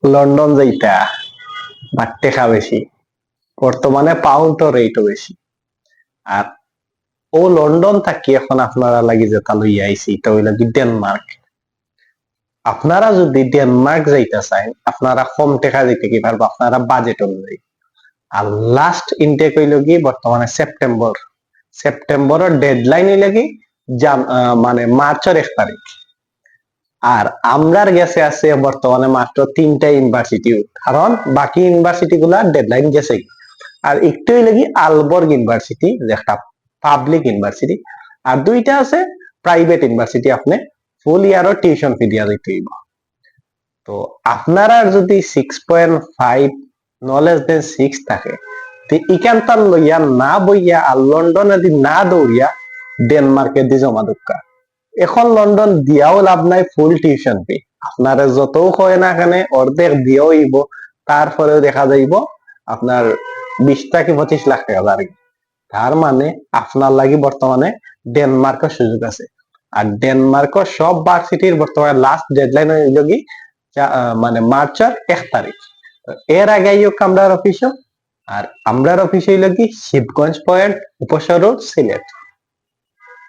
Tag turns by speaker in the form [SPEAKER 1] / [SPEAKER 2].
[SPEAKER 1] London যাইতা but টেকা বেশি, বর্তমানে পাউন্ড রেটও বেশি। আর ও লন্ডন থাকি এখন আপনারা লাগি যেটা লইয়া আইছি এটা হইল কি ডেনমার্ক। আপনারা যদি ডেনমার্ক যাইতে চান আপনারা কম টাকা দিতে কি পারবো আপনারা বাজেট অনুযায়ী। আর লাস্ট ইনটেক হইল কি বর্তমানে সেপ্টেম্বরের ডেডলাইন হইল কি মানে মার্চের 1 তারিখ। আর আমরার গেছে আছে বর্তমানে মাত্র 3টা ইউনিভার্সিটি, কারণ বাকি ইউনিভার্সিটি গুলা ডেডলাইন গেছে। আর একটু হইল কি আলবর্গ ইউনিভার্সিটি যেটা পাবলিক ইউনিভার্সিটি, আর 2টা আছে প্রাইভেট ইউনিভার্সিটি। আপনি ফুল ইয়ারও টিউশন ফি দিয়া দিতে হইব। তো আপনারা যদি 6.5 নলেজ দেন 6 থাকে, তো ইকান্তার লইয়া না বইয়া আর লন্ডনে দি না দৌড়িয়া ডেনমার্কে দি জমা দক্কা। এখন লন্ডন দিয়াও লাভ নাই, ফুল টিউশন ফি আপনারা যত হয় না কেন অর্ধেক দিয়েও হইব, তারপরেও দেখা যাইব আপনার 20 থেকে 25 লাখ টাকা লাগে। তার মানে আপনার লাগি বর্তমানে ডেনমার্কের সুযোগ আছে। আর ডেনমার্কের সব ভার্সিটির বর্তমানে লাস্ট ডেডলাইন হইল কি মানে মার্চের 1 তারিখ। এর আগে আইয়ক আমরার অফিস। আর আমরার অফিস হইল কি শিবগঞ্জ পয়েন্ট, উপশহর রোড, সিলেট।